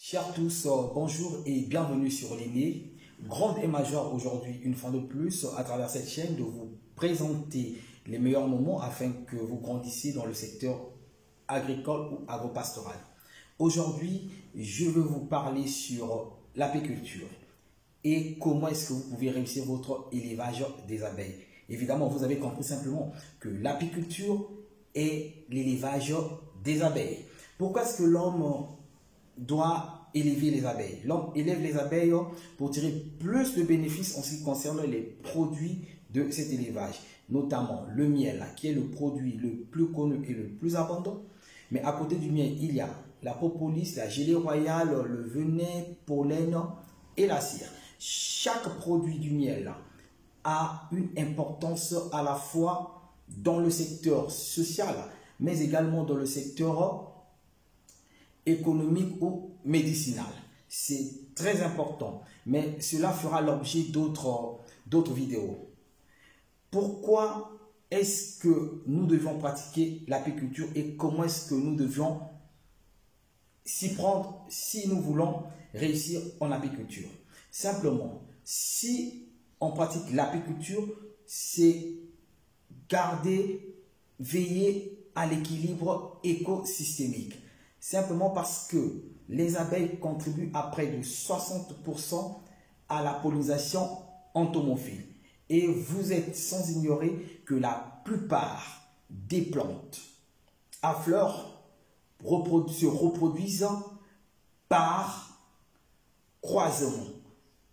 Chers tous, bonjour et bienvenue sur l'Aîné. Grande et majeure aujourd'hui, une fois de plus, à travers cette chaîne, de vous présenter les meilleurs moments afin que vous grandissiez dans le secteur agricole ou agropastoral. Aujourd'hui, je veux vous parler sur l'apiculture et comment est-ce que vous pouvez réussir votre élevage des abeilles. Évidemment, vous avez compris simplement que l'apiculture est l'élevage des abeilles. Pourquoi est-ce que l'homme doit élever les abeilles? L'homme élève les abeilles pour tirer plus de bénéfices en ce qui concerne les produits de cet élevage, notamment le miel, qui est le produit le plus connu et le plus abondant. Mais à côté du miel, il y a la propolis, la gelée royale, le venin, pollen et la cire. Chaque produit du miel a une importance à la fois dans le secteur social, mais également dans le secteur économique ou médicinal. C'est très important, mais cela fera l'objet d'autres vidéos. Pourquoi est-ce que nous devons pratiquer l'apiculture et comment est-ce que nous devions s'y prendre si nous voulons réussir en apiculture? Simplement, si on pratique l'apiculture, c'est garder, veiller à l'équilibre écosystémique. Simplement parce que les abeilles contribuent à près de 60% à la pollinisation entomophile. Et vous êtes sans ignorer que la plupart des plantes à fleurs se reproduisent par croisement.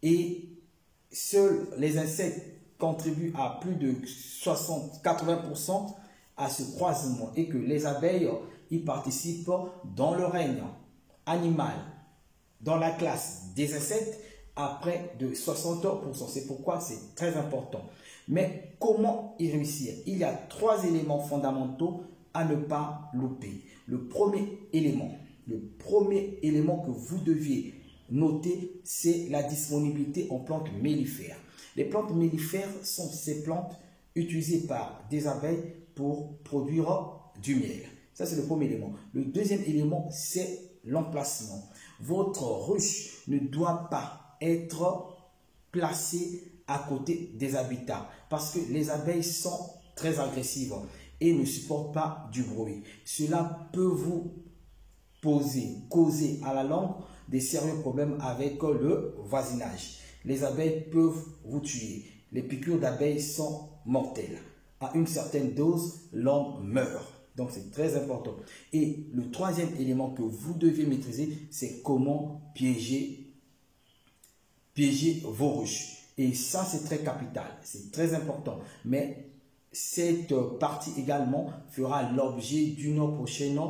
Et seuls les insectes contribuent à plus de 80% à ce croisement et que les abeilles y participent dans le règne animal, dans la classe des insectes, à près de 60%. C'est pourquoi c'est très important. Mais comment y réussir? Il y a 3 éléments fondamentaux à ne pas louper. Le premier élément que vous deviez noter, c'est la disponibilité en plantes mellifères. Les plantes mellifères sont ces plantes utilisées par des abeilles pour produire du miel. Ça, c'est le premier élément. Le deuxième élément, c'est l'emplacement. Votre ruche ne doit pas être placée à côté des habitats parce que les abeilles sont très agressives et ne supportent pas du bruit. Cela peut vous causer à la longue des sérieux problèmes avec le voisinage. Les abeilles peuvent vous tuer. Les piqûres d'abeilles sont mortelles. À une certaine dose, l'homme meurt. Donc, c'est très important. Et le troisième élément que vous devez maîtriser, c'est comment piéger vos ruches. Et ça, c'est très capital. C'est très important. Mais cette partie également fera l'objet d'une prochaine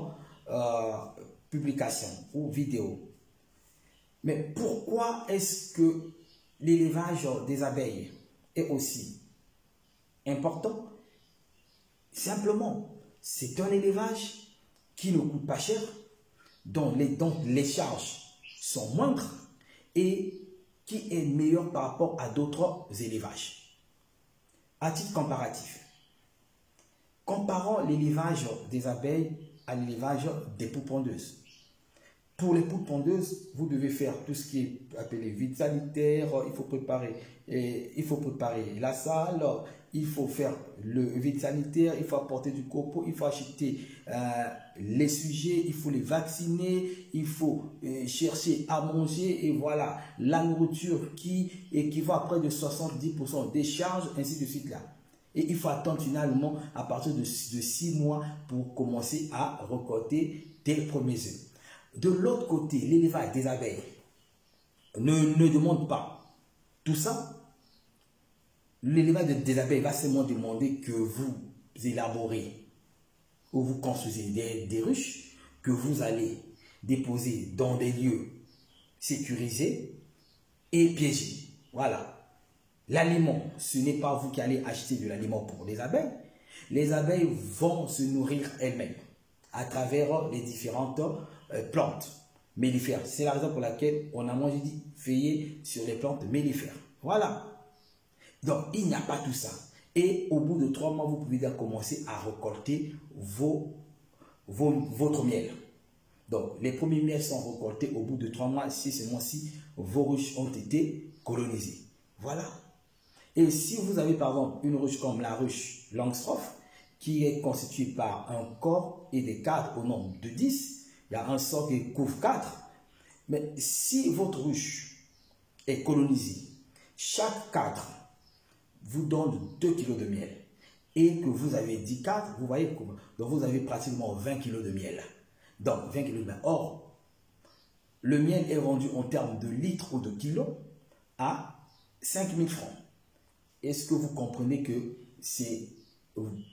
publication ou vidéo. Mais pourquoi est-ce que l'élevage des abeilles est aussi important? Simplement, c'est un élevage qui ne coûte pas cher, dont les charges sont moindres et qui est meilleur par rapport à d'autres élevages. À titre comparatif, comparons l'élevage des abeilles à l'élevage des poules pondeuses. Pour les poules pondeuses, vous devez faire tout ce qui est appelé vide sanitaire, il faut préparer la salle, il faut faire le vide sanitaire, il faut apporter du copeau, il faut acheter les sujets, il faut les vacciner, il faut chercher à manger et voilà, la nourriture qui équivaut à près de 70% des charges, ainsi de suite là. Et il faut attendre finalement à partir de 6 mois pour commencer à récolter tes premiers œufs. De l'autre côté, l'élevage des abeilles ne demande pas tout ça. L'élevage des abeilles va seulement demander que vous élaborez ou vous construisez des ruches que vous allez déposer dans des lieux sécurisés et piégés. Voilà. L'aliment, ce n'est pas vous qui allez acheter de l'aliment pour les abeilles. Les abeilles vont se nourrir elles-mêmes à travers les différentes plantes mellifères. C'est la raison pour laquelle on a moi j'ai dit veiller sur les plantes mellifères. Voilà. Donc il n'y a pas tout ça. Et au bout de 3 mois, vous pouvez déjà commencer à récolter votre miel. Donc, les premiers miels sont récoltés au bout de 3 mois, si ce mois-ci, vos ruches ont été colonisées. Voilà. Et si vous avez par exemple une ruche comme la ruche Langstroth, qui est constituée par un corps et des cadres au nombre de 10, il y a un sort qui couvre 4. Mais si votre ruche est colonisée, chaque cadre vous donne 2 kg de miel et que vous avez 10 cadres, vous voyez, donc vous avez pratiquement 20 kg de miel. Donc 20 kg de miel. Or, le miel est vendu en termes de litres ou de kilos à 5000 francs. Est-ce que vous comprenez que c'est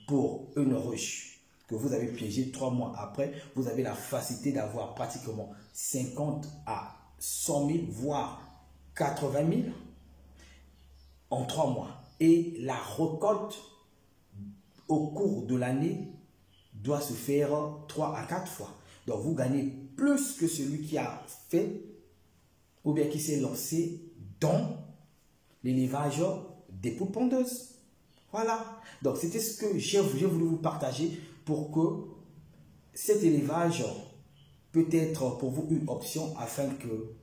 pour une ruche que vous avez piégée 3 mois après, vous avez la facilité d'avoir pratiquement 50 à 100 000, voire 80 000 en 3 mois. Et la récolte au cours de l'année doit se faire 3 à 4 fois. Donc vous gagnez plus que celui qui a fait ou bien qui s'est lancé dans l'élevage des poules pondeuses. Voilà. Donc c'était ce que j'ai voulu vous partager pour que cet élevage peut être pour vous une option afin que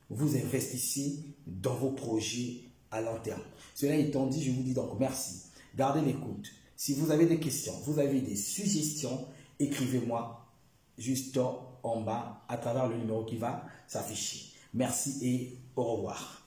vous investissiez dans vos projets à long terme. Cela étant dit, je vous dis donc merci. Gardez l'écoute. Si vous avez des questions, vous avez des suggestions, écrivez-moi juste en bas à travers le numéro qui va s'afficher. Merci et au revoir.